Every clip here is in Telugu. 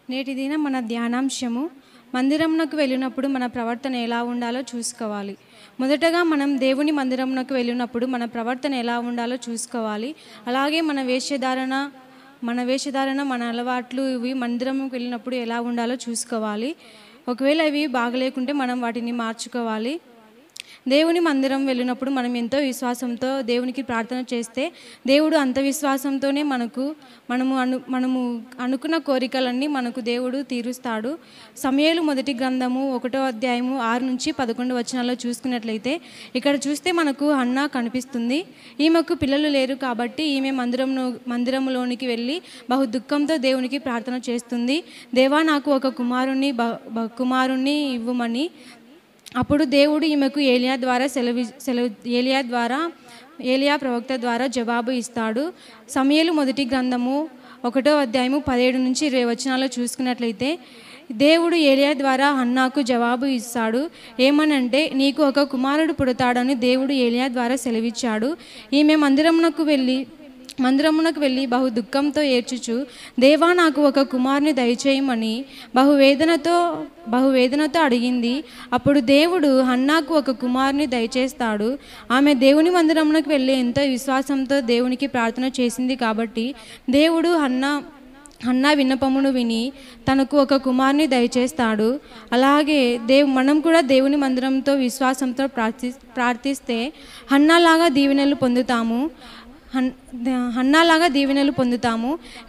నేటి దిన మన ధ్యానాంశము మందిరమునకు వెళ్ళినప్పుడు మన ప్రవర్తన ఎలా ఉండాలో చూసుకోవాలి. మొదటగా మనం దేవుని మందిరమునకు వెళ్ళినప్పుడు మన ప్రవర్తన ఎలా ఉండాలో చూసుకోవాలి. అలాగే మన వేషధారణ మన అలవాట్లు ఇవి మందిరంకి వెళ్ళినప్పుడు ఎలా ఉండాలో చూసుకోవాలి. ఒకవేళ ఇవి బాగలేకుంటే మనం వాటిని మార్చుకోవాలి. దేవుని మందిరం వెళ్ళినప్పుడు మనం ఎంతో విశ్వాసంతో దేవునికి ప్రార్థన చేస్తే దేవుడు అంత విశ్వాసంతోనే మనము అనుకున్న కోరికలన్నీ మనకు దేవుడు తీరుస్తాడు. సమూయేలు మొదటి గ్రంథము 1వ అధ్యాయము 6 నుంచి 11 వచనాల్లో చూసుకున్నట్లయితే ఇక్కడ చూస్తే మనకు హన్నా కనిపిస్తుంది. ఈమెకు పిల్లలు లేరు కాబట్టి ఈమె మందిరంలోనికి వెళ్ళి బహు దుఃఖంతో దేవునికి ప్రార్థన చేస్తుంది. దేవా, నాకు ఒక కుమారుణ్ణి ఇవ్వమని. అప్పుడు దేవుడు ఈమెకు ఏలియా ప్రవక్త ద్వారా జవాబు ఇస్తాడు. సమూయేలు మొదటి గ్రంథము 1వ అధ్యాయము 17 నుంచి 20 వచనాల్లో చూసుకున్నట్లయితే దేవుడు ఏలియా ద్వారా హన్నాకు జవాబు ఇస్తాడు. ఏమనంటే, నీకు ఒక కుమారుడు పుడతాడని దేవుడు ఏలియా ద్వారా సెలవిచ్చాడు. ఈమె మందిరమునకు వెళ్ళి బహు దుఃఖంతో ఏడ్చుచు, దేవా, నాకు ఒక కుమారుని దయచేయమని బహువేదనతో అడిగింది. అప్పుడు దేవుడు హన్నాకు ఒక కుమారుని దయచేస్తాడు. ఆమె దేవుని మందిరమునకు వెళ్ళి ఎంతో విశ్వాసంతో దేవునికి ప్రార్థన చేసింది కాబట్టి దేవుడు హన్నా విన్నపమును విని తనకు ఒక కుమారుని దయచేస్తాడు. అలాగే మనం కూడా దేవుని మందిరంతో విశ్వాసంతో ప్రార్థిస్తే హన్నాలాగా దీవెనలు పొందుతాము.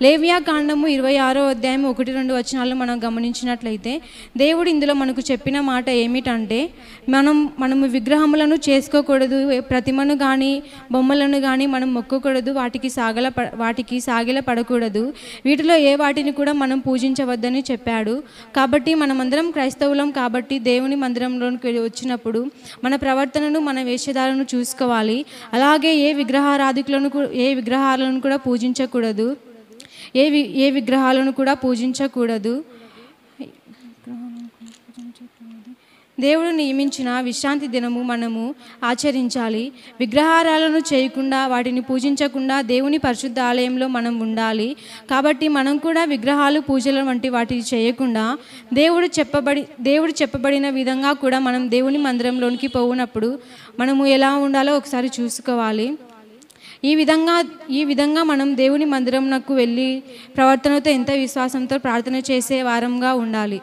లేవియా కాండము 26వ అధ్యాయం 1-2 వచనాలు మనం గమనించినట్లయితే దేవుడు ఇందులో మనకు చెప్పిన మాట ఏమిటంటే, మనము విగ్రహములను చేసుకోకూడదు, ప్రతిమను కానీ బొమ్మలను కానీ మనం మొక్కకూడదు, వాటికి సాగిల పడకూడదు, వీటిలో ఏ వాటిని కూడా మనం పూజించవద్దని చెప్పాడు. కాబట్టి మనమందరం క్రైస్తవులం కాబట్టి దేవుని మందిరంలోకి వచ్చినప్పుడు మన ప్రవర్తనను మన వేషధారణను చూసుకోవాలి. అలాగే ఏ విగ్రహాలను కూడా పూజించకూడదు. ఏ విగ్రహాలను కూడా పూజించకూడదు. దేవుడు నియమించిన విశ్రాంతి దినము మనము ఆచరించాలి. విగ్రహారాలను చేయకుండా, వాటిని పూజించకుండా దేవుని పరిశుద్ధ ఆలయంలో మనం ఉండాలి. కాబట్టి మనం కూడా విగ్రహాలు, పూజలు వంటి వాటిని చేయకుండా దేవుడు చెప్పబడిన విధంగా కూడా మనం దేవుని మందిరంలోనికి పోవునప్పుడు మనము ఎలా ఉండాలో ఒకసారి చూసుకోవాలి. ఈ విధంగా మనం దేవుని మందిరంకు వెళ్ళి ప్రవర్తనతో ఎంత విశ్వాసంతో ప్రార్థన చేసే వారంగా ఉండాలి.